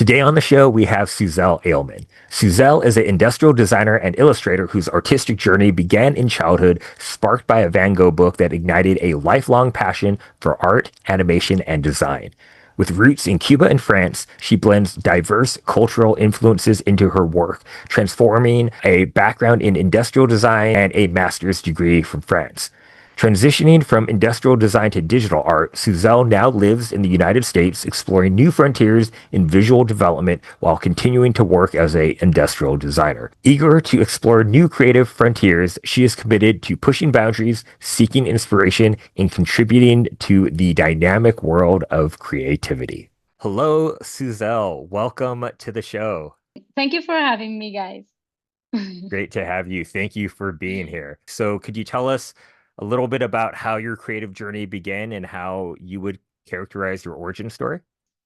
Today on the show, we have Susel Aleman. Susel is an industrial designer and illustrator whose artistic journey began in childhood, sparked by a Van Gogh book that ignited a lifelong passion for art, animation, and design. With roots in Cuba and France, she blends diverse cultural influences into her work, transforming a background in industrial design and a master's degree from France. Transitioning from industrial design to digital art, Susel now lives in the United States, exploring new frontiers in visual development while continuing to work as an industrial designer. Eager to explore new creative frontiers, she is committed to pushing boundaries, seeking inspiration, and contributing to the dynamic world of creativity. Hello, Susel. Welcome to the show. Thank you for having me, guys. Great to have you. Thank you for being here. So, could you tell us a little bit about how your creative journey began and how you would characterize your origin story?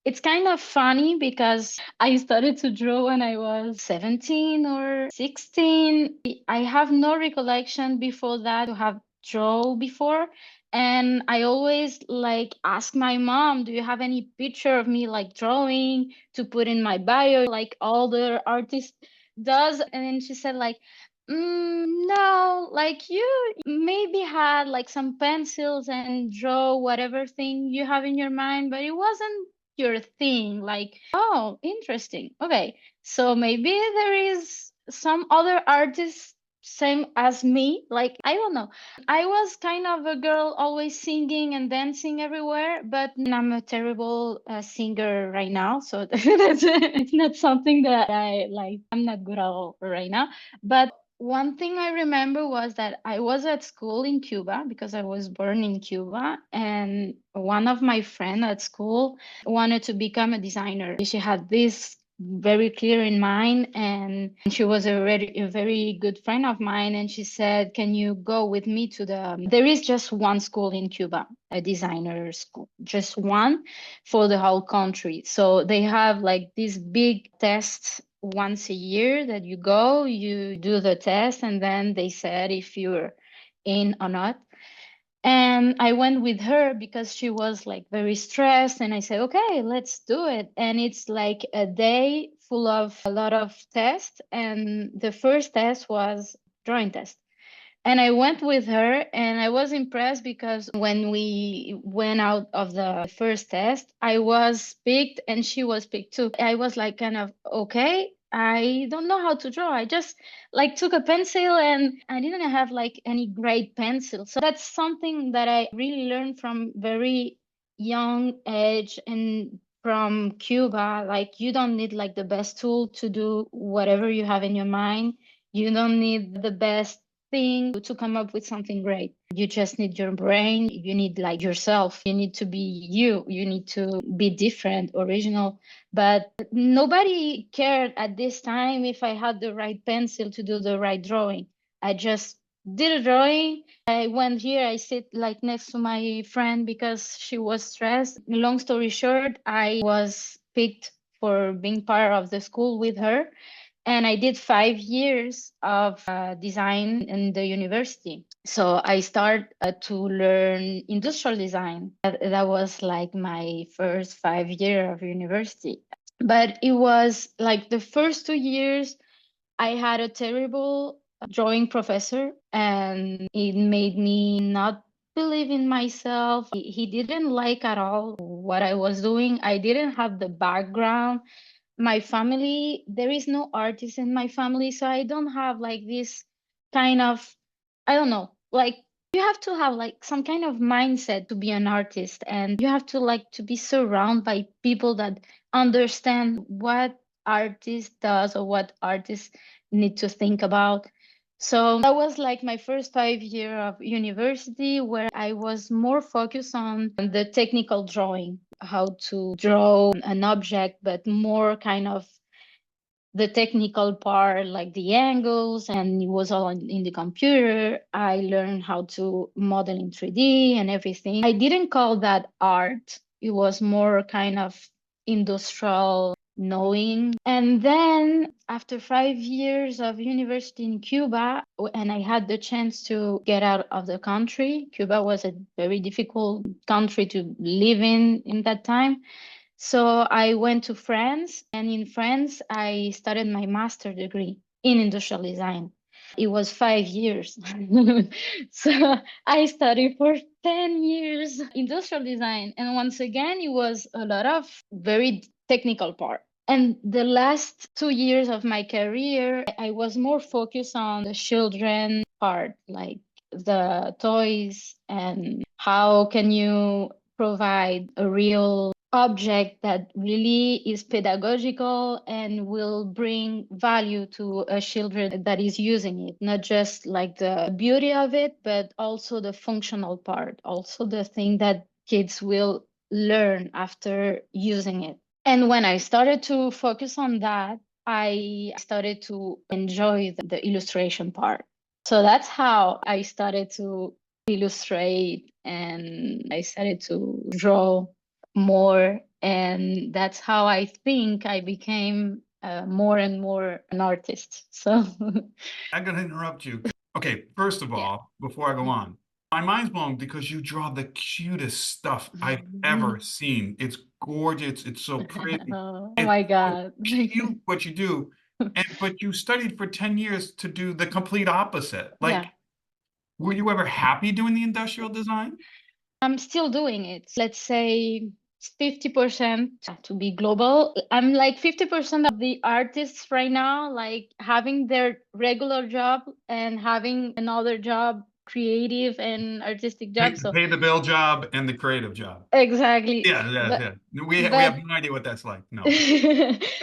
It's kind of funny because I started to draw when I was 17 or 16. I have no recollection before that to have draw before. And I always like ask my mom, do you have any picture of me like drawing to put in my bio like all the artists does? And then she said like, no, like you maybe had like some pencils and draw whatever thing you have in your mind, but it wasn't your thing. Like, oh, interesting. Okay. So maybe there is some other artist same as me. Like, I don't know. I was kind of a girl always singing and dancing everywhere, but I'm a terrible singer right now. So it's not something that I like. I'm not good at all right now. But one thing I remember was that I was at school in Cuba because I was born in Cuba, and one of my friends at school wanted to become a designer. She had this very clear in mind, and she was a very good friend of mine. And she said, "Can you go with me to the? There is just one school in Cuba, a designer school, just one for the whole country. So they have like this big test." Once a year that you go, you do the test, and then they said if you're in or not. And I went with her because she was like very stressed. And I said, okay, let's do it. And it's like a day full of a lot of tests. And the first test was drawing test. And I went with her, and I was impressed because when we went out of the first test, I was picked and she was picked too. I was like, kind of, okay, I don't know how to draw. I just like took a pencil and I didn't have like any great pencil. So that's something that I really learned from very young age and from Cuba. Like, you don't need like the best tool to do whatever you have in your mind. You don't need the best thing to come up with something great. You just need your brain. You need like yourself. You need to be you. You need to be different, original. But nobody cared at this time if I had the right pencil to do the right drawing. I just did a drawing. I went here, I sit like next to my friend because she was stressed. Long story short, I was picked for being part of the school with her. And I did 5 years of design in the university. So I started to learn industrial design. That was like my first 5 year of university. But it was like the first 2 years, I had a terrible drawing professor, and it made me not believe in myself. He didn't like at all what I was doing. I didn't have the background. My family, there is no artist in my family, so I don't have like this kind of, I don't know, like you have to have like some kind of mindset to be an artist, and you have to like to be surrounded by people that understand what artist does or what artists need to think about. So that was like my first 5 year of university, where I was more focused on the technical drawing, how to draw an object, but more kind of the technical part, like the angles, and it was all in the computer. I learned how to model in 3D and everything. I didn't call that art. It was more kind of industrial knowing. And then after 5 years of university in Cuba, and I had the chance to get out of the country. Cuba was a very difficult country to live in that time. So I went to France, and in France, I started my master degree in industrial design. It was 5 years. So I studied for 10 years industrial design. And once again, it was a lot of very technical part. And the last 2 years of my career, I was more focused on the children part, like the toys and how can you provide a real object that really is pedagogical and will bring value to a children that is using it, not just like the beauty of it, but also the functional part, also the thing that kids will learn after using it. And when I started to focus on that, I started to enjoy the illustration part. So that's how I started to illustrate and I started to draw more. And that's how I think I became more and more an artist. So, I'm going to interrupt you. Okay, first of yeah. all, before I go on, my mind's blown because you draw the cutest stuff I've ever seen. It's gorgeous. It's so pretty. Oh It's my so God. cute what you do. But you studied for 10 years to do the complete opposite. Yeah. Like, were you ever happy doing the industrial design? I'm still doing it. Let's say 50% to be global. I'm like 50% of the artists right now, like having their regular job and having another job, creative and artistic job. So Pay the bill job and the creative job. exactly. Yeah, yeah, But yeah. We have but no idea what that's like. No.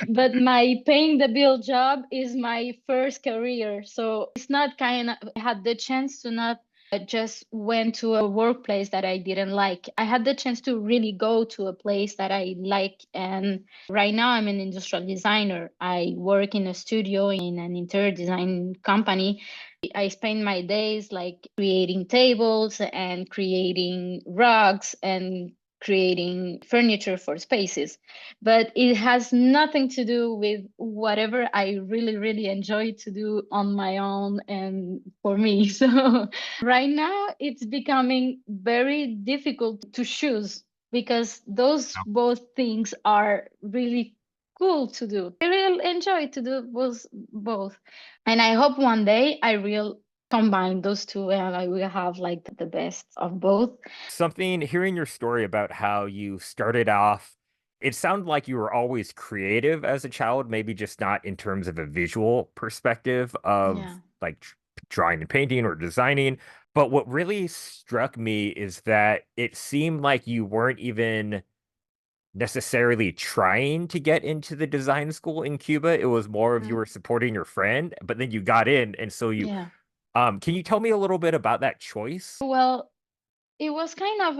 but my paying the bill job is my first career. So it's not kind of, I had the chance to not just went to a workplace that I didn't like. I had the chance to really go to a place that I like. And right now I'm an industrial designer. I work in a studio in an interior design company. I spend my days like creating tables and creating rugs and creating furniture for spaces, but it has nothing to do with whatever I really, really enjoy to do on my own and for me. So right now it's becoming very difficult to choose because those both things are really cool to do. I really enjoy to do both. And I hope one day I will combine those two and I will have like the best of both. Something, hearing your story about how you started off, it sounded like you were always creative as a child, maybe just not in terms of a visual perspective of Yeah. like drawing and painting or designing. But what really struck me is that it seemed like you weren't even necessarily trying to get into the design school in Cuba. It was more of you Mm. were supporting your friend, but then you got in, and so you Yeah. can you tell me a little bit about that choice? Well, it was kind of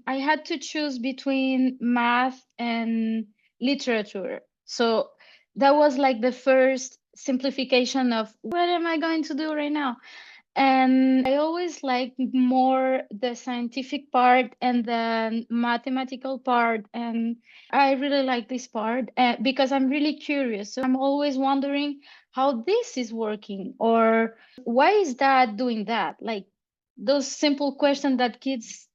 I had to choose between math and literature. So that was like the first simplification of what am I going to do right now? And I always like more the scientific part and the mathematical part. And I really like this part because I'm really curious. So I'm always wondering how this is working or why is that doing that? Like those simple questions that kids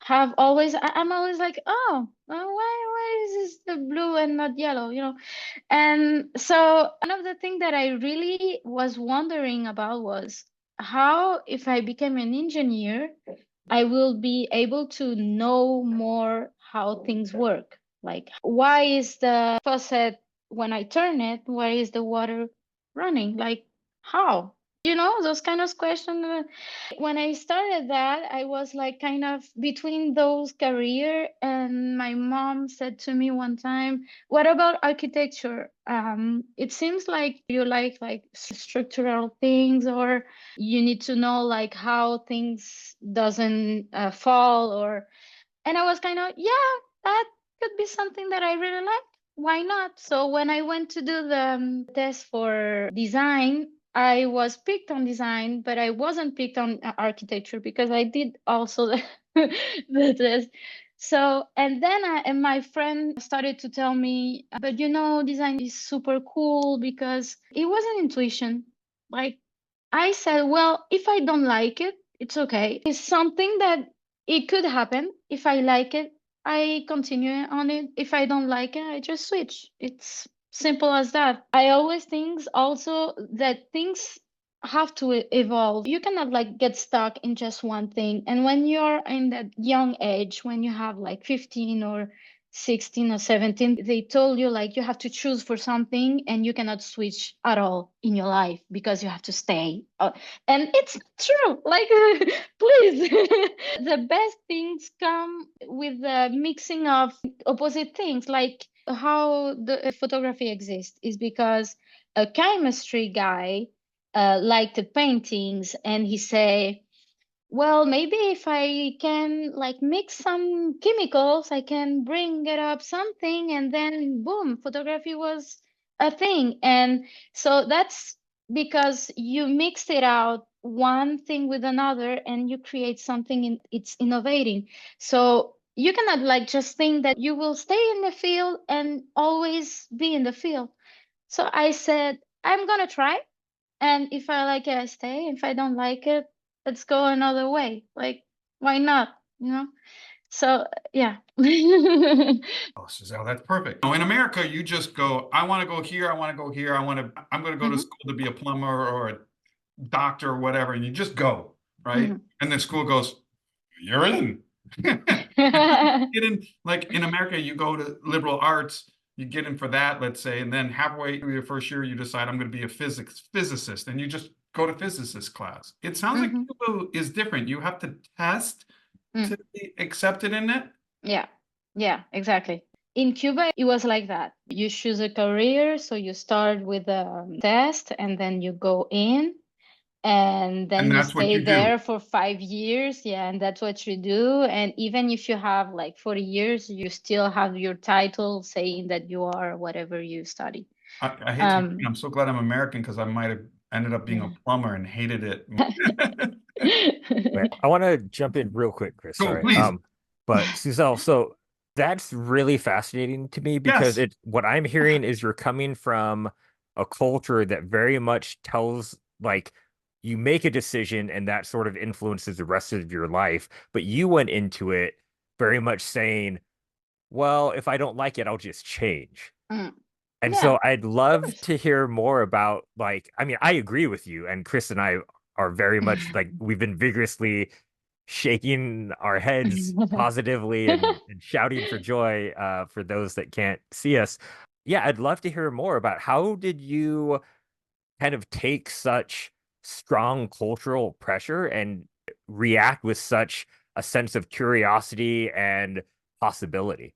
have always, I'm always like, oh, why is this the blue and not yellow? And so one of the things that I really was wondering about was how, if I became an engineer, I will be able to know more how things work. Like, why is the faucet, when I turn it, why is the water running? Like, how? Those kind of questions. When I started that, I was like kind of between those career, and my mom said to me one time, "What about architecture? It seems like you like structural things, or you need to know like how things doesn't fall." Or and I was kind of, yeah, that could be something that I really like. Why not? So when I went to do the test for design, I was picked on design, but I wasn't picked on architecture because I did also the test. So, and then and my friend started to tell me, but design is super cool because it was an intuition. Like I said, well, if I don't like it, it's okay. It's something that it could happen. If I like it, I continue on it. If I don't like it, I just switch. It's simple as that. I always think also that things have to evolve. You cannot like get stuck in just one thing. And when you're in that young age, when you have like 15 or 16 or 17, they told you like you have to choose for something and you cannot switch at all in your life because you have to stay. And it's true. Like, please, the best things come with the mixing of opposite things. Like how the photography exists is because a chemistry guy liked the paintings and he say, well, maybe if I can like mix some chemicals, I can bring it up something, and then boom, photography was a thing. And so that's because you mixed it out one thing with another and you create something it's innovating. So you cannot like just think that you will stay in the field and always be in the field. So I said, I'm gonna try. And if I like it, I stay. If I don't like it, let's go another way. Like, why not? You know? So yeah. Oh, Susel, that's perfect. In America, you just go, I want to go here, I want to go here, I'm going to go to Mhm, school to be a plumber or a doctor or whatever, and you just go, right? mhm. And the school goes, you're in. Get in, like in America, you go to liberal arts, you get in for that, let's say, and then halfway through your first year, you decide I'm going to be a physicist, and you just go to physicist class. It sounds like Mhm, Cuba is different. You have to test mm. to be accepted in it. Yeah. Yeah, exactly. In Cuba, it was like that. You choose a career, so you start with a test and then you go in and And then you that's what stay you do. there for 5 years. Yeah, and that's what you do. And even if you have like 40 years, you still have your title saying that you are whatever you study. I hate to, Um, I'm so glad I'm American because I might have ended up being a yeah. plumber and hated it. Right. I want to jump in real quick, Chris. Go, Sorry. please. But Suzelle, so that's really fascinating to me because Yes. it what I'm hearing is you're coming from a culture that very much tells like you make a decision and that sort of influences the rest of your life, but you went into it very much saying, well, if I don't like it, I'll just change. Mm. And Yeah, so I'd of love course. to hear more about like, I mean, I agree with you, and Chris and I are very much like we've been vigorously shaking our heads positively and shouting for joy for those that can't see us. Yeah, I'd love to hear more about how did you kind of take such strong cultural pressure and react with such a sense of curiosity and possibility?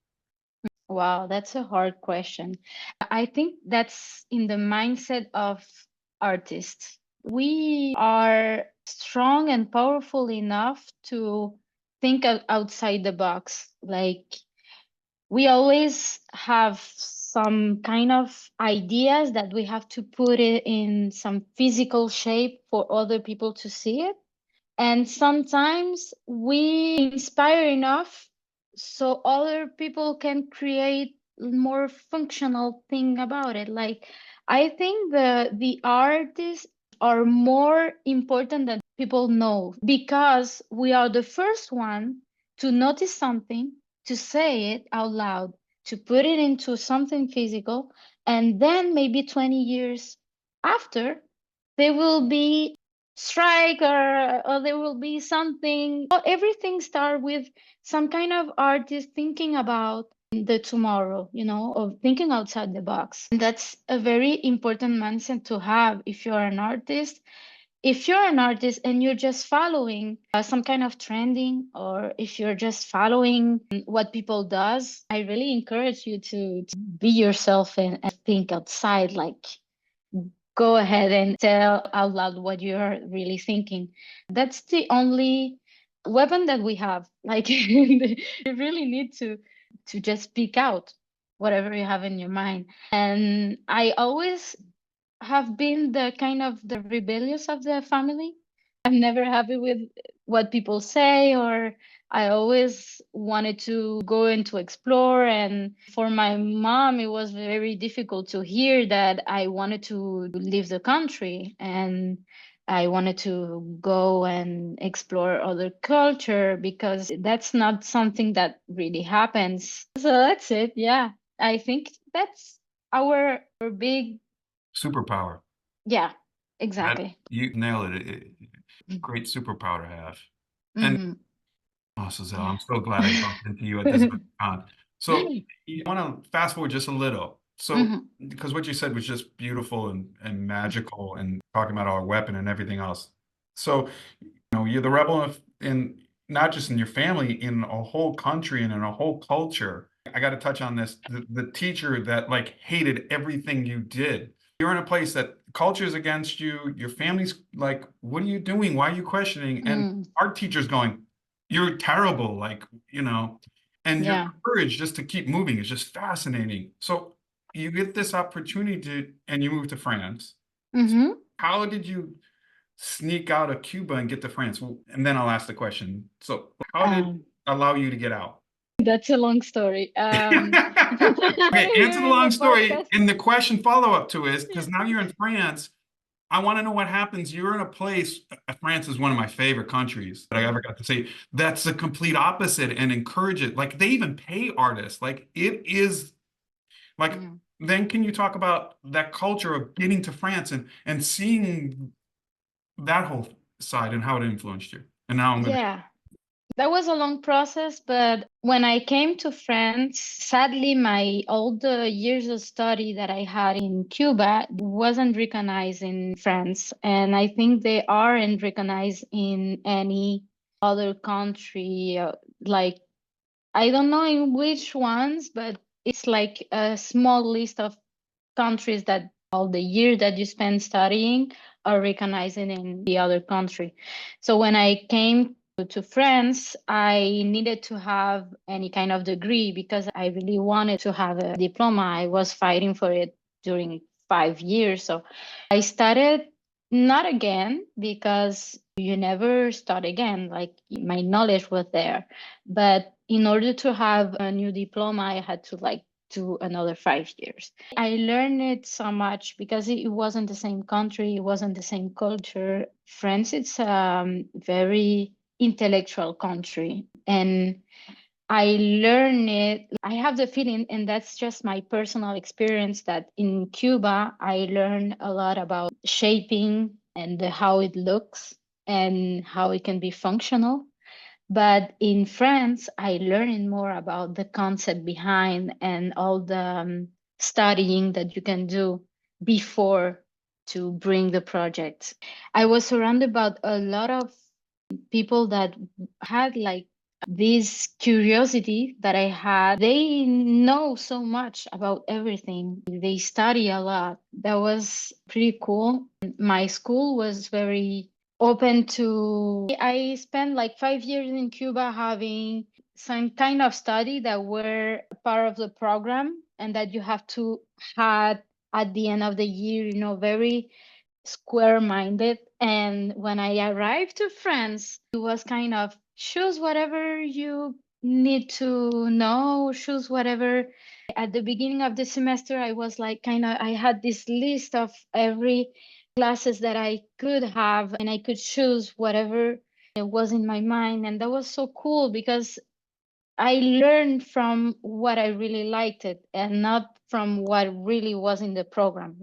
Wow, that's a hard question. I think that's in the mindset of artists. We are strong and powerful enough to think outside the box. Like we always have some kind of ideas that we have to put it in some physical shape for other people to see it. And sometimes we inspire enough so other people can create more functional thing about it. Like I think the artists are more important than people know because we are the first one to notice something, to say it out loud, to put it into something physical, and then maybe 20 years after, there will be strike or there will be something. Everything start with some kind of artist thinking about the tomorrow, of thinking outside the box. And that's a very important mindset to have if you're an artist. If you're an artist and you're just following some kind of trending, or if you're just following what people does, I really encourage you to be yourself and think outside, like go ahead and tell out loud what you're really thinking. That's the only weapon that we have. Like you really need to just speak out whatever you have in your mind. And I always have been the kind of the rebellious of the family. I'm never happy with what people say, or I always wanted to go and to explore. And for my mom, it was very difficult to hear that I wanted to leave the country. And I wanted to go and explore other culture because that's not something that really happens. So that's it. Yeah. I think that's our big, Superpower. yeah, That exactly. you nailed it. Great superpower to have. And Hmm. oh, Susel, Yeah. I'm so glad I bumped into you at this con. So I want to fast forward just a little. So Hmm. because what you said was just beautiful and magical and talking about our weapon and everything else. So, you're the rebel in not just in your family, in a whole country and in a whole culture. I got to touch on this. The teacher that like hated everything you did. You're in a place that culture is against you. Your family's like, what are you doing? Why are you questioning? And Mm. our teacher's going, you're terrible. Like, and your Yeah. courage just to keep moving is just fascinating. So you get this opportunity and you move to France. Hmm. How did you sneak out of Cuba and get to France? And then I'll ask the question. So, how did it Um, allow you to get out? that's a long story. Okay, answer the Here in the long story. podcast. And the question follow up to is Yeah. because now you're in France, I want to know what happens. You're in a place, France is one of my favorite countries that I ever got to see. That's the complete opposite and encourage it. Like they even pay artists. Like it is like, Mhm. then can you talk about that culture of getting to France and seeing that whole side and how it influenced you? And now I'm going to Yeah. That was a long process, but when I came to France, sadly, all the years of study that I had in Cuba wasn't recognized in France. And I think they aren't recognized in any other country. Like, I don't know in which ones, but it's like a small list of countries that all the year that you spend studying are recognizing in the other country. So when I came to France, I needed to have any kind of degree because I really wanted to have a diploma. I was fighting for it during 5 years. So I started not again because you never start again. Like my knowledge was there. But in order to have a new diploma, I had to like do another 5 years. I learned it so much because it wasn't the same country, it wasn't the same culture. France, it's a very intellectual country. And I learned it. I have the feeling, and that's just my personal experience, that in Cuba, I learned a lot about shaping and how it looks and how it can be functional. But in France, I learned more about the concept behind and all the studying that you can do before to bring the project. I was surrounded by a lot of people that had like this curiosity that I had. They know so much about everything. They study a lot. That was pretty cool. My school was very open to. I spent like 5 years in Cuba having some kind of study that were part of the program and that you have to had at the end of the year, very square-minded. And when I arrived to France, it was kind of choose whatever you need to know, choose whatever. At the beginning of the semester, I was like I had this list of every classes that I could have, and I could choose whatever it was in my mind. And that was so cool because I learned from what I really liked it and not from what really was in the program.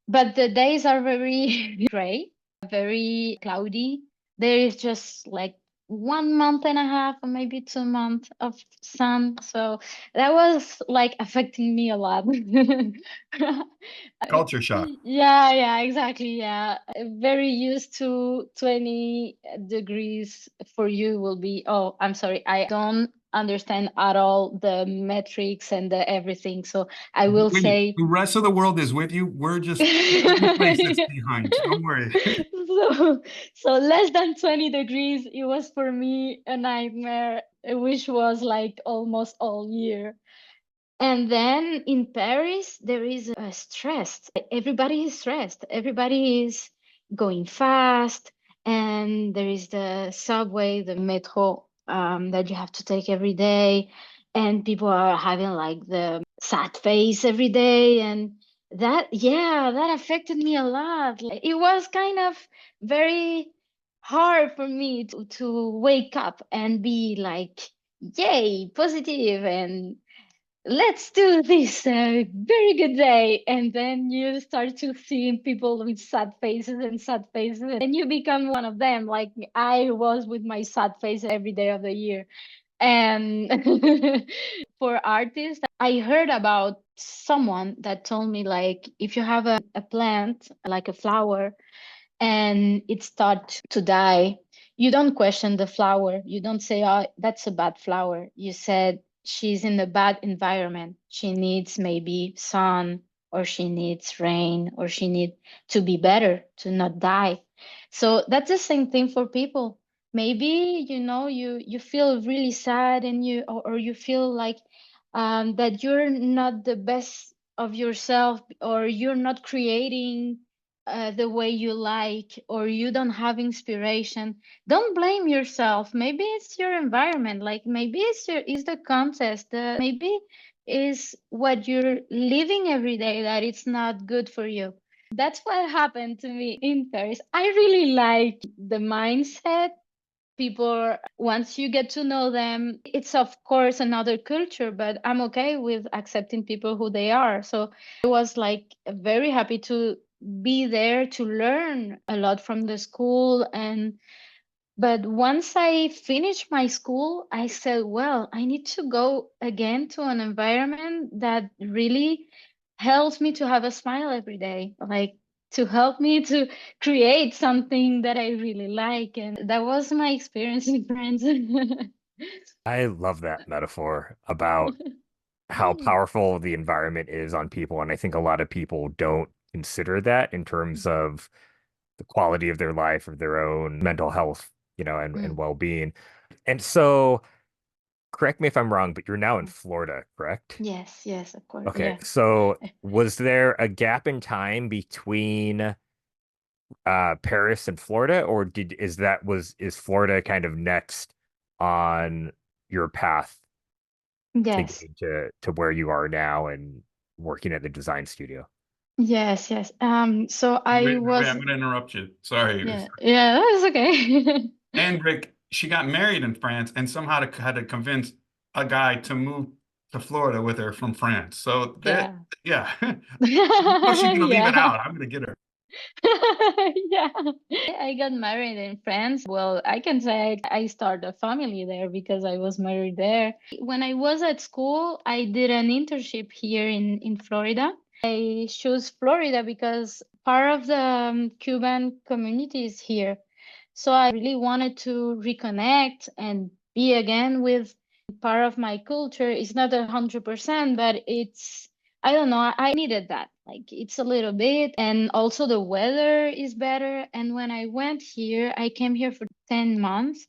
But the days are very gray, very cloudy. There is just like 1 month and a half or maybe 2 months of sun. So that was like affecting me a lot. culture shock. Yeah, yeah, exactly. Yeah. Very used to 20 degrees for you will be, oh, I'm sorry, I don't understand at all the metrics and the everything. So I will Wait, say the rest of the world is with you. We're just the only place that's behind. Don't worry. so, so less than 20 degrees, it was for me a nightmare, which was like almost all year. And then in Paris, there is a stress. Everybody is stressed. Everybody is going fast. And there is the subway, the metro, that you have to take every day. And people are having like the sad face every day. And that affected me a lot. Like, it was kind of very hard for me to wake up and be like, yay, positive, and let's do this very good day. And then you start to see people with sad faces and sad faces, and you become one of them, like I was with my sad face every day of the year. And for artists, I heard about someone that told me, like, if you have a plant, like a flower, and it starts to die, you don't question the flower. You don't say, oh, that's a bad flower. You said, she's in a bad environment. She needs maybe sun, or she needs rain, or she needs to be better, to not die. So that's the same thing for people. Maybe, you feel really sad, and or you feel like that you're not the best of yourself, or you're not creating the way you like, or you don't have inspiration. Don't blame yourself. Maybe it's your environment. Like, maybe is the contest. Maybe is what you're living every day that it's not good for you. That's what happened to me in Paris. I really like the mindset. People, once you get to know them, it's of course another culture, but I'm okay with accepting people who they are. So I was like very happy to be there, to learn a lot from the school. And but once I finished my school, I said, well, I need to go again to an environment that really helps me to have a smile every day, like to help me to create something that I really like. And that was my experience in France. I love that metaphor about how powerful the environment is on people. And I think a lot of people don't consider that in terms of the quality of their life, of their own mental health, and Mm. well-being. And so, correct me if I'm wrong, but you're now in Florida, correct? Yes, yes, of course. Okay, Yeah. so was there a gap in time between Paris and Florida, or is Florida kind of next on your path to Yes. getting to where you are now and working at the design studio? Yes, yes. So I Wait, wait, was, I'm gonna interrupt you. Sorry. yeah, yeah, that was okay. And Rick, she got married in France and somehow had to convince a guy to move to Florida with her from France. So that, Yeah. yeah. Oh, she's gonna leave it Yeah. out. I'm gonna get her. Yeah. I got married in France. Well, I can say I started a family there because I was married there. When I was at school, I did an internship here in Florida. I chose Florida because part of the Cuban community is here. So I really wanted to reconnect and be again with part of my culture. It's not 100%, but it's, I don't know, I needed that. Like, it's a little bit, and also the weather is better. And when I went here, I came here for 10 months.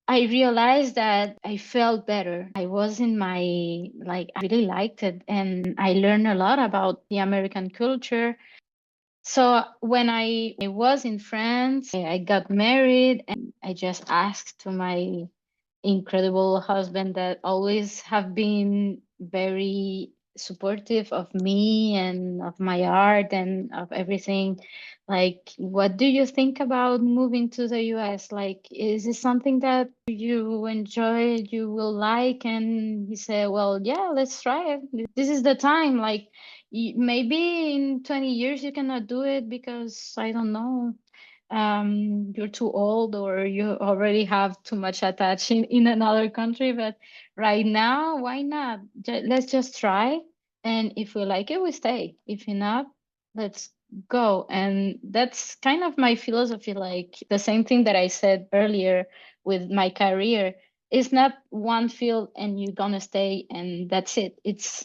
I realized that I felt better. I was in my, like, I really liked it. And I learned a lot about the American culture. So when I was in France, I got married, and I just asked to my incredible husband that always have been very supportive of me and of my art and of everything. Like, what do you think about moving to the US? Like, is it something that you enjoy, you will like? And he said, well, yeah, let's try it. This is the time. Like, maybe in 20 years you cannot do it because I don't know, you're too old, or you already have too much attached in another country. But right now, why not? Let's just try. And if we like it, we stay. If you're not, let's go. And that's kind of my philosophy. Like, the same thing that I said earlier with my career. It's not one field and you're gonna stay and that's it. It's,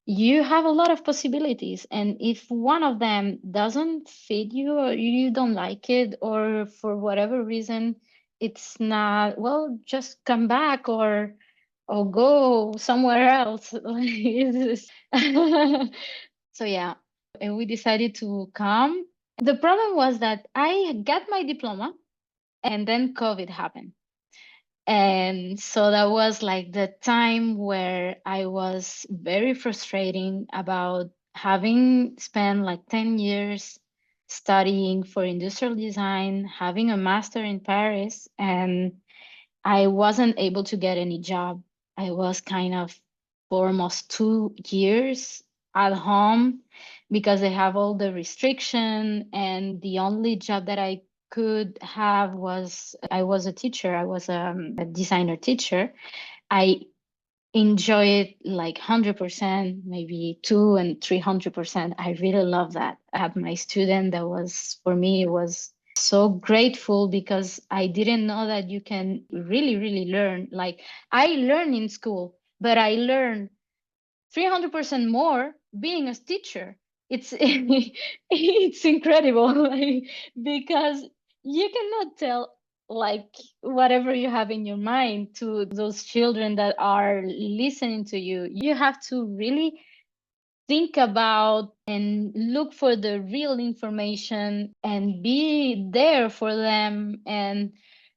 you have a lot of possibilities, and if one of them doesn't fit you, or you don't like it, or for whatever reason it's not, well, just come back, or go somewhere else. So yeah, and we decided to come. The problem was that I got my diploma, and then COVID happened. And so that was like the time where I was very frustrating about having spent like 10 years studying for industrial design, having a master in Paris, and I wasn't able to get any job. I was kind of for almost 2 years at home because they have all the restriction, and the only job that I could have was I was a teacher. I was a designer teacher. I enjoy it like 100%, maybe 2 and 300%. I really love that. I had my student that was, for me, it was so grateful because I didn't know that you can really, really learn. Like I learned in school, but I learned 300% more being a teacher. It's it's incredible, like, because you cannot tell like whatever you have in your mind to those children that are listening to you. You have to really think about and look for the real information and be there for them, and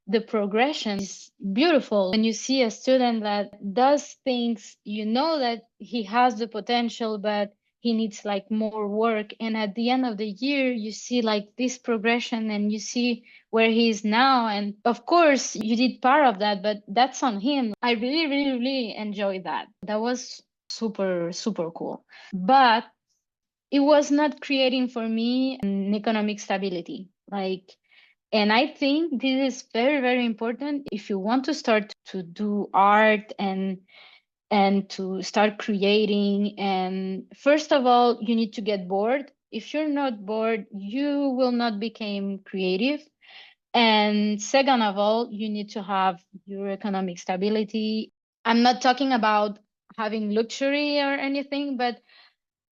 the progression is beautiful when you see a student that does things, you know that he has the potential but he needs like more work, and at the end of the year you see like this progression and you see where he is now, and of course you did part of that, but that's on him. I really, really, really enjoyed that. That was super, super cool. But it was not creating for me an economic stability. Like, and I think this is very, very important if you want to start to do art and to start creating. And first of all, you need to get bored. If you're not bored, you will not become creative. And second of all, you need to have your economic stability. I'm not talking about having luxury or anything, but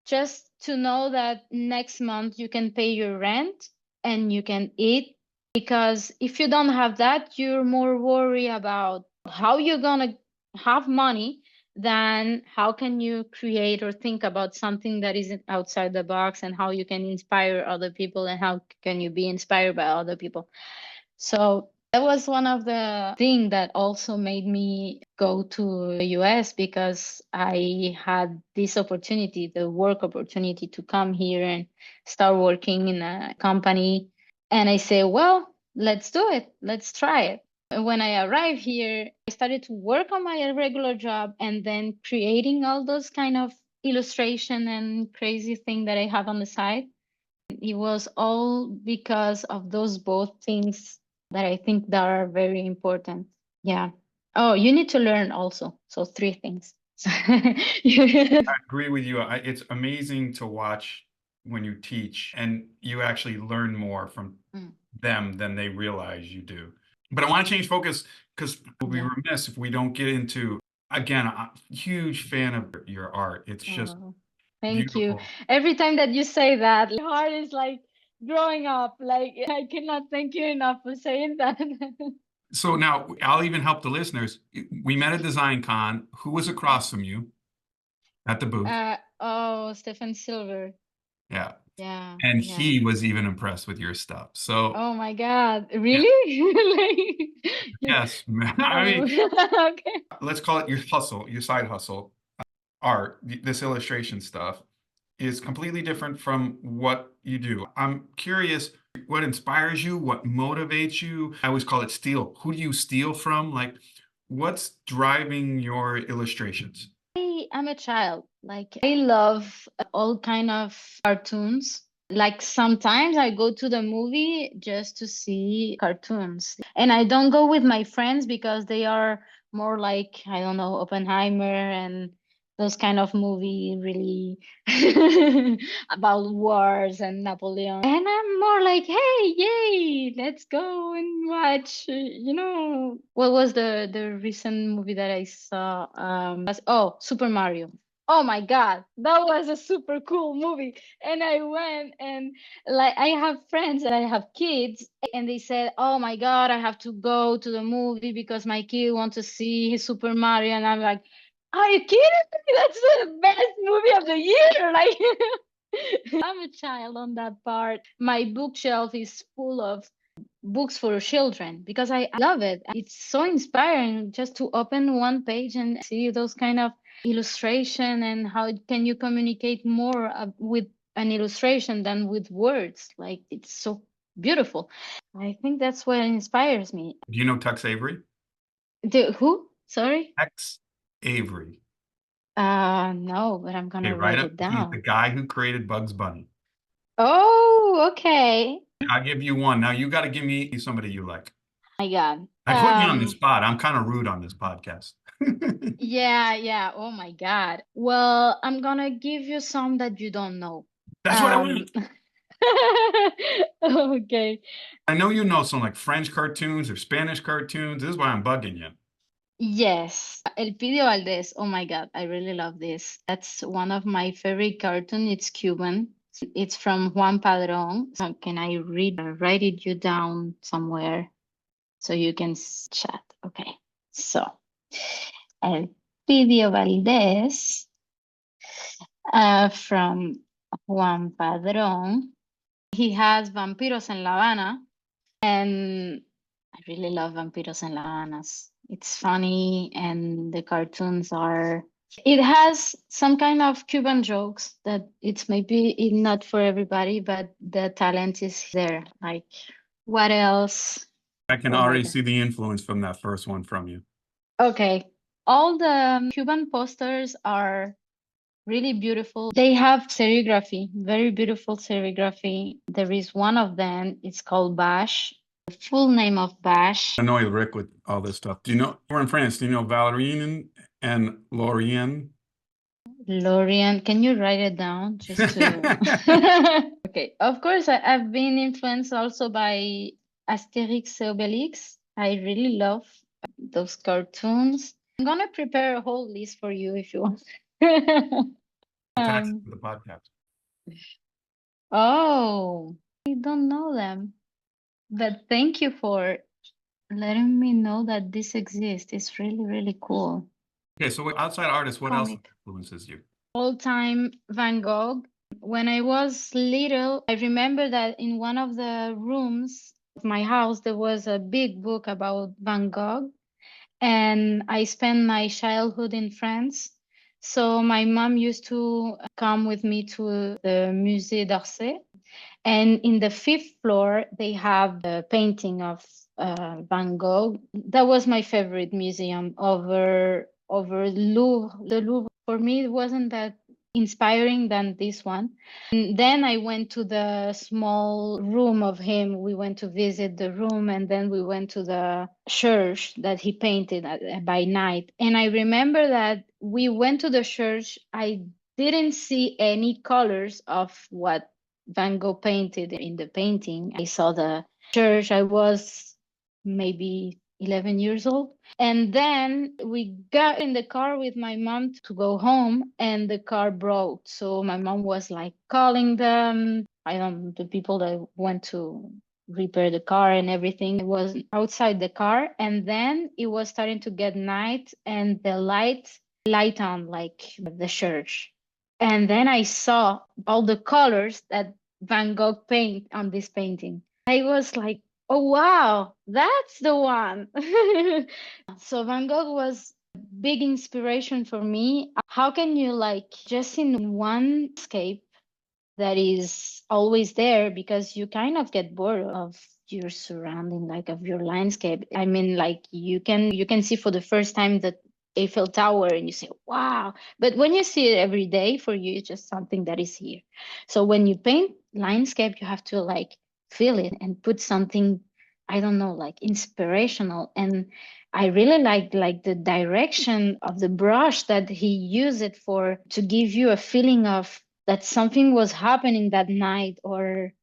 just to know that next month you can pay your rent and you can eat. Because if you don't have that, you're more worried about how you're gonna have money than how can you create or think about something that isn't outside the box, and how you can inspire other people and how can you be inspired by other people. So that was one of the things that also made me go to the US, because I had this opportunity, the work opportunity, to come here and start working in a company. And I say, well, let's do it. Let's try it. And when I arrived here, I started to work on my regular job and then creating all those kind of illustration and crazy thing that I have on the side. It was all because of those both things that I think that are very important. Yeah. Oh, you need to learn also. So 3 things. I agree with you. It's amazing to watch when you teach and you actually learn more from Mm. them than they realize you do. But I want to change focus because we'll be Yeah. remiss if we don't get into, again, I'm a huge fan of your art. It's just Oh, thank you. beautiful. Every time that you say that, my heart is like growing up. Like I cannot thank you enough for saying that. So now I'll even help the listeners. We met at DesignerCon. Who was across from you at the booth? Oh, Stefan Silver. Yeah. Yeah, And yeah. he was even impressed with your stuff. So Oh my God, yeah, really? Like, yes, I oh, mean, okay. let's call it your hustle, your side hustle. Art, this illustration stuff is completely different from what you do. I'm curious what inspires you, what motivates you. I always call it steal. Who do you steal from? Like, what's driving your illustrations? I'm a child. Like I love all kind of cartoons. Like sometimes I go to the movie just to see cartoons. And I don't go with my friends because they are more like, I don't know, Oppenheimer and those kind of movie really about wars and Napoleon. And I'm more like, hey, yay, let's go and watch. What was the recent movie that I saw? Oh, Super Mario. Oh my God, that was a super cool movie. And I went, and like I have friends that I have kids, and they said, "Oh my God, I have to go to the movie because my kid wants to see Super Mario." And I'm like, "Are you kidding me? That's the best movie of the year!" Like, I'm a child on that part. My bookshelf is full of books for children because I love it. It's so inspiring just to open one page and see those kind of illustration and how can you communicate more with an illustration than with words. Like it's so beautiful. I think that's what inspires me. Do you know Tex Avery? Who? Sorry? Tex Avery. No, but I'm Okay, gonna right write up. it He's the down. guy who created Bugs Bunny. Oh, okay. I'll give you one. Now you got to give me somebody you like. My God. I put you on the spot. I'm kind of rude on this podcast. Yeah, yeah. Oh my God. Well, I'm gonna give you some that you don't know. That's what I want. Okay. I know you know some like French cartoons or Spanish cartoons. This is why I'm bugging you. Yes. El Pidio Valdez. Oh my God. I really love this. That's one of my favorite cartoon. It's Cuban. It's from Juan Padrón. So can I write it you down somewhere so you can chat? Okay. So, El Pidio Valdez from Juan Padrón. He has Vampiros en La Habana, and I really love Vampiros en La Habanas. It's funny, and the cartoons are. It has some kind of Cuban jokes that it's maybe not for everybody, but the talent is there. Like, what else? I can Oh my already God. see the influence from that first one from you. Okay. All the Cuban posters are really beautiful. They have serigraphy, very beautiful serigraphy. There is one of them, it's called Bash. The full name of Bash. I annoy Rick with all this stuff. Do you know, we're in France, do you know Valerian and Lorien? Lorien, can you write it down just to Okay, of course I've been influenced also by Asterix and Obelix. I really love those cartoons. I'm gonna prepare a whole list for you if you want. Attach it to the podcast. Oh, I don't know them. But thank you for letting me know that this exists. It's really, really cool. Okay, so outside artists, what else Comic. influences you? All-time Van Gogh. When I was little, I remember that in one of the rooms of my house, there was a big book about Van Gogh. And I spent my childhood in France. So my mom used to come with me to the Musée d'Orsay. And in the fifth floor, they have the painting of Van Gogh. That was my favorite museum over Louvre. The Louvre for me it wasn't that inspiring than this one. And then I went to the small room of him. We went to visit the room, and then we went to the church that he painted by night. And I remember that we went to the church. I didn't see any colors of what Van Gogh painted in the painting. I saw the church. I was maybe 11 years old. And then we got in the car with my mom to go home, and the car broke. So my mom was like calling them, I don't know, the people that went to repair the car and everything. It was outside the car. And then it was starting to get night, and the light on like the church. And then I saw all the colors that Van Gogh paint on this painting. I was like, oh wow, that's the one. So Van Gogh was a big inspiration for me. How can you like just in one scape that is always there, because you kind of get bored of your surrounding, like of your landscape. I mean, like you can see for the first time the Eiffel Tower and you say, wow. But when you see it every day, for you, it's just something that is here. So when you paint landscape, you have to like feel it and put something, I don't know, like inspirational. And I really like the direction of the brush that he used it for, to give you a feeling of that something was happening that night, or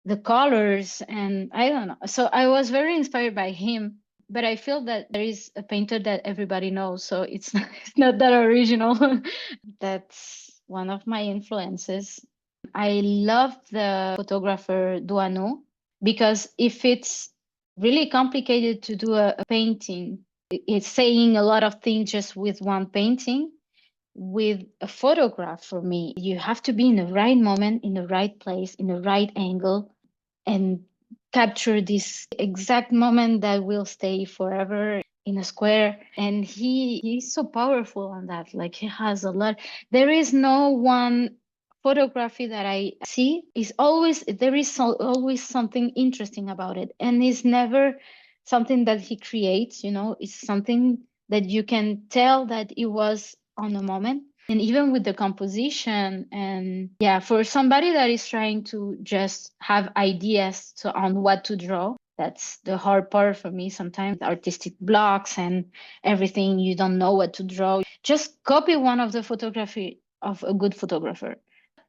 the colors. And I don't know. So I was very inspired by him, but I feel that there is a painter that everybody knows. So it's it's not that original. That's one of my influences. I love the photographer Duano, because if it's really complicated to do a painting, it's saying a lot of things just with one painting. With a photograph, for me, you have to be in the right moment, in the right place, in the right angle, and capture this exact moment that will stay forever. in a square, and he's so powerful on that. Like he has a lot. There is no one photography that I see is always there is always something interesting about it, and it's never something that he creates. It's something that you can tell that it was on a moment. And even with the composition, and yeah, for somebody that is trying to just have ideas on what to draw, that's the hard part for me sometimes. Artistic blocks and everything, you don't know what to draw. Just copy one of the photography of a good photographer.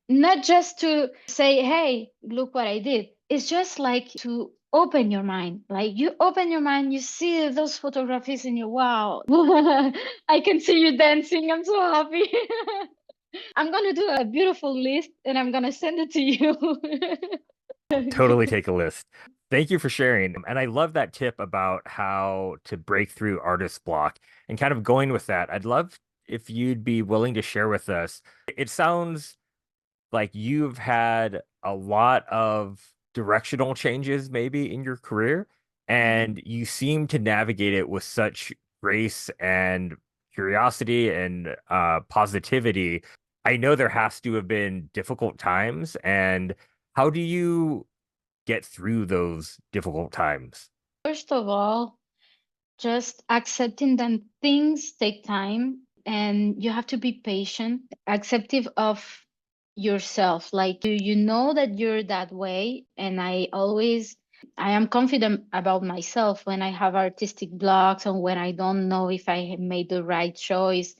Not just to say, hey, look what I did. It's just like to open your mind. Like you open your mind, you see those photographies and you, wow, I can see you dancing. I'm so happy. I'm going to do a beautiful list and I'm going to send it to you. Totally take a list. Thank you for sharing. And I love that tip about how to break through artist block and kind of going with that. I'd love if you'd be willing to share with us. It sounds like you've had a lot of directional changes maybe in your career, and you seem to navigate it with such grace and curiosity and positivity. I know there has to have been difficult times, and how do you get through those difficult times? First of all, just accepting that things take time and you have to be patient, acceptive of yourself. Like you know that you're that way. And I am confident about myself when I have artistic blocks and when I don't know if I have made the right choice.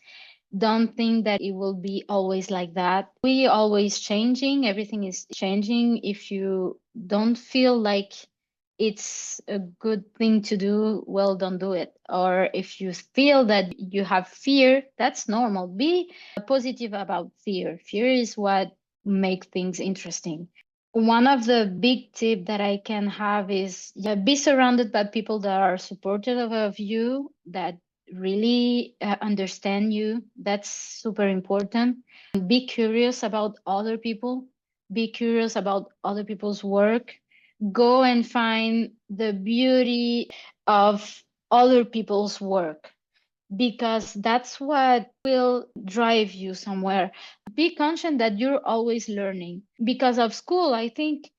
Don't think that it will be always like that. We always changing, everything is changing. If you don't feel like it's a good thing to do, well, don't do it. Or if you feel that you have fear, that's normal. Be positive about fear. Fear is what makes things interesting. One of the big tip that I can have is, yeah, be surrounded by people that are supportive of you, that really understand you. That's super important. Be curious about other people. Be curious about other people's work. Go and find the beauty of other people's work, because that's what will drive you somewhere. Be conscious that you're always learning. Because of school, I think,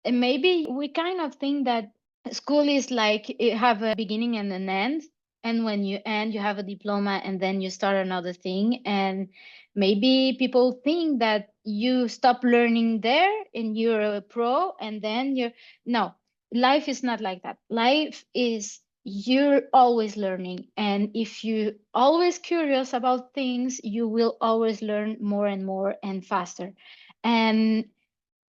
and maybe we kind of think that school is like it have a beginning and an end, and when you end you have a diploma and then you start another thing. And maybe people think that you stop learning there and you're a pro, and then you're no. Life is not like that. Life is you're always learning, and if you always curious about things, you will always learn more and more and faster. And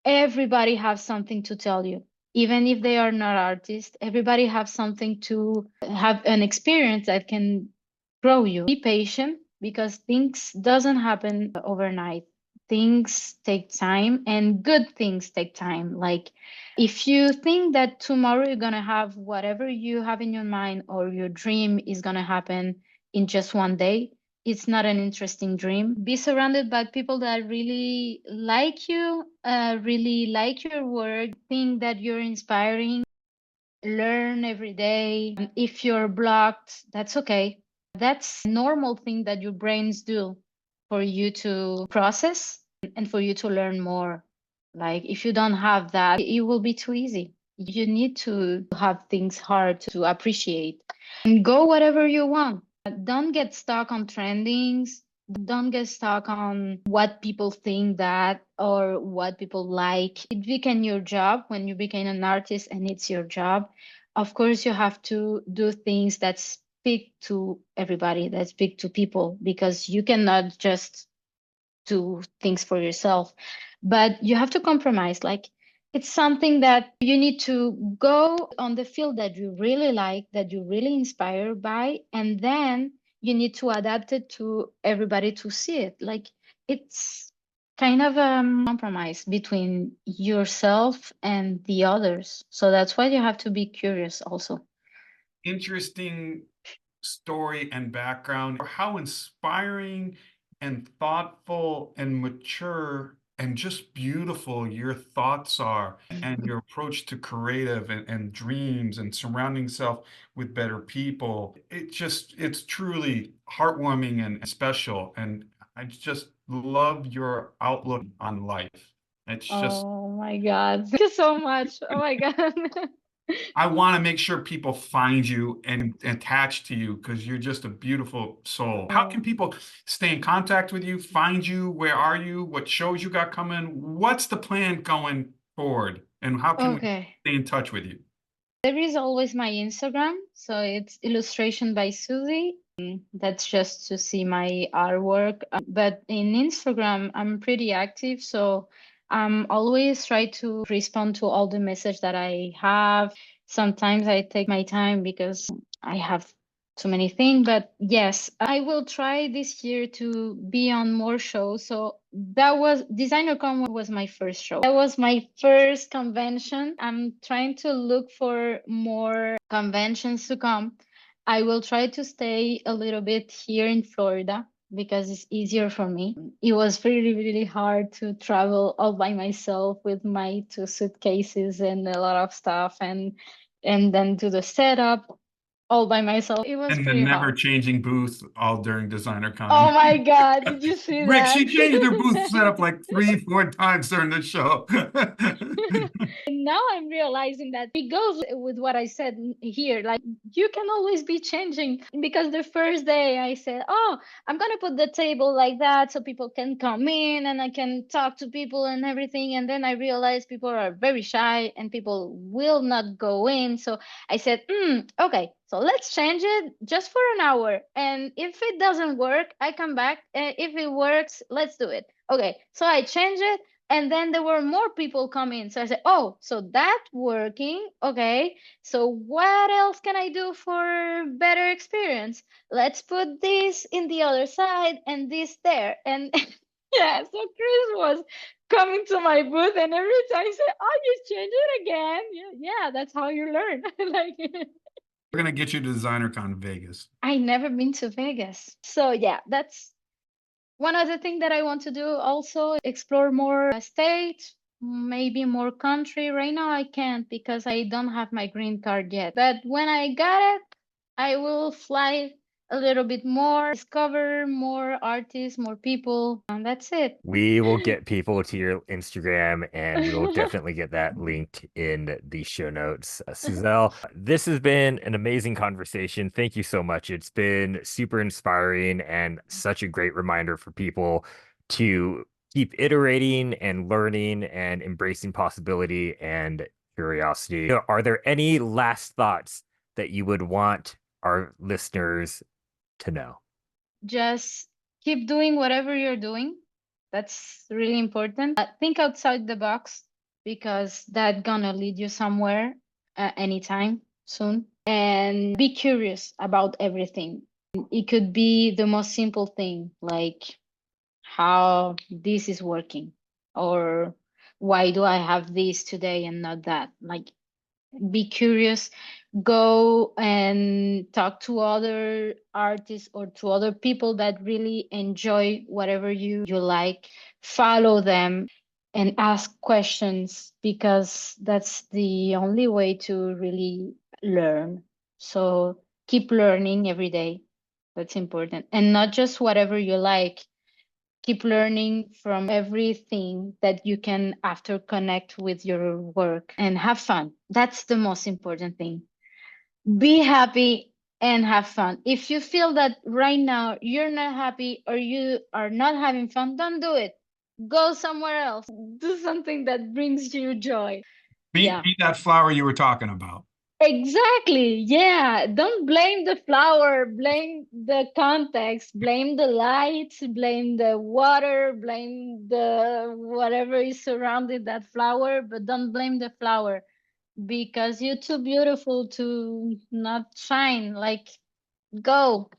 everybody has something to tell you, even if they are not artists. Everybody have something to have an experience that can grow you. Be patient, because things doesn't happen overnight. Things take time, and good things take time. Like if you think that tomorrow you're gonna have whatever you have in your mind, or your dream is gonna happen in just one day, it's not an interesting dream. Be surrounded by people that really like you, really like your work, think that you're inspiring. Learn every day. If you're blocked, that's okay. That's a normal thing that your brains do for you to process and for you to learn more. Like if you don't have that, it will be too easy. You need to have things hard to appreciate and go whatever you want. Don't get stuck on trendings. Don't get stuck on what people think that or what people like. It became your job when you became an artist, and it's your job. Of course, you have to do things that speak to everybody, that speak to people, because you cannot just do things for yourself. But you have to compromise. Like it's something that you need to go on the field that you really like, that you're really inspired by, and then you need to adapt it to everybody to see it. Like it's kind of a compromise between yourself and the others. So that's why you have to be curious also. Interesting story and background. How inspiring and thoughtful and mature and just beautiful your thoughts are, and your approach to creative and dreams and surrounding yourself with better people. It's truly heartwarming and special. And I just love your outlook on life. It's just, Oh my God. Thank you so much. Oh my God. I want to make sure people find you and attach to you because you're just a beautiful soul. How can Oh, people stay in contact with you, find you? Where are you? What shows you got coming? What's the plan going forward? And how can we okay. stay in touch with you? There is always my Instagram. So it's illustration by Susie. That's just to see my artwork. But in Instagram, I'm pretty active. So I'm always try to respond to all the message that I have. Sometimes I take my time because I have too many things. But yes, I will try this year to be on more shows. So that was DesignerCon was my first show. That was my first convention. I'm trying to look for more conventions to come. I will try to stay a little bit here in Florida because it's easier for me. It was really, really hard to travel all by myself with my two suitcases and a lot of stuff and then do the setup all by myself. It was And the pretty never hard. changing booth all during DesignerCon. Oh my God, did you see Rick, that? she changed her booth setup like 3, 4 times during the show. Now I'm realizing that it goes with what I said here. Like, you can always be changing because the first day I said, oh, I'm going to put the table like that so people can come in and I can talk to people and everything. And then I realized people are very shy and people will not go in. So I said, okay, so let's change it just for an hour. And if it doesn't work, I come back. If it works, let's do it. Okay, so I change it. And then there were more people coming. So I said, oh, so that's working. Okay. So what else can I do for better experience? Let's put this in the other side and this there. And yeah, so Chris was coming to my booth and every time he said, oh, you changed it again. Yeah, that's how you learn. Like We're gonna get you to DesignerCon Vegas. I never been to Vegas. So yeah, that's one other thing that I want to do also explore more state, maybe more country. Right now I can't because I don't have my green card yet. But when I got it, I will fly a little bit more, discover more artists, more people, and that's it. We will get people to your Instagram and we will definitely get that linked in the show notes. Susel, this has been an amazing conversation. Thank you so much. It's been super inspiring and such a great reminder for people to keep iterating and learning and embracing possibility and curiosity. Are there any last thoughts that you would want our listeners to know? Just keep doing whatever you're doing. That's really important. Think outside the box because that's gonna lead you somewhere anytime soon. And be curious about everything. It could be the most simple thing, like how this is working, or why do I have this today and not that? Like, be curious, go and talk to other artists or to other people that really enjoy whatever you like, follow them and ask questions because that's the only way to really learn. So keep learning every day. That's important. And not just whatever you like, keep learning from everything that you can after connect with your work and have fun. That's the most important thing. Be happy and have fun. If you feel that right now you're not happy or you are not having fun, don't do it. Go somewhere else. Do something that brings you joy. Be Yeah. be that flower you were talking about. Exactly. Yeah. Don't blame the flower, blame the context, blame the lights, blame the water, blame the whatever is surrounding that flower, but don't blame the flower because you're too beautiful to not shine. Like, go.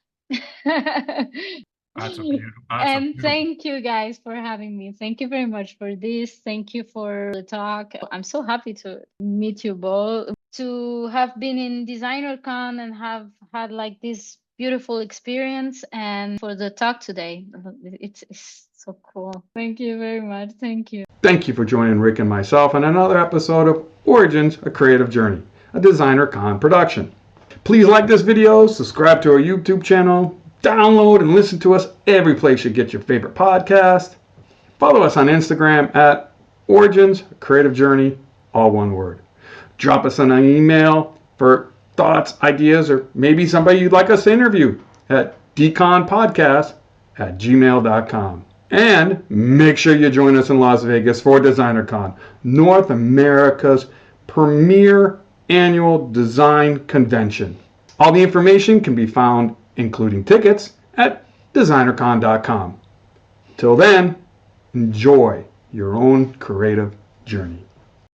That's a And beautiful. thank you guys for having me. Thank you very much for this. Thank you for the talk. I'm so happy to meet you both, to have been in DesignerCon and have had like this beautiful experience and for the talk today. It's so cool. Thank you very much. Thank you. Thank you for joining Rick and myself on another episode of Origins, a Creative Journey, a DesignerCon production. Please like this video, subscribe to our YouTube channel, download and listen to us every place you get your favorite podcast. Follow us on Instagram at Origins, a Creative Journey, all one word. Drop us an email for thoughts, ideas, or maybe somebody you'd like us to interview at dconpodcast@gmail.com. And make sure you join us in Las Vegas for DesignerCon, North America's premier annual design convention. All the information can be found, including tickets, at designercon.com. Till then, enjoy your own creative journey.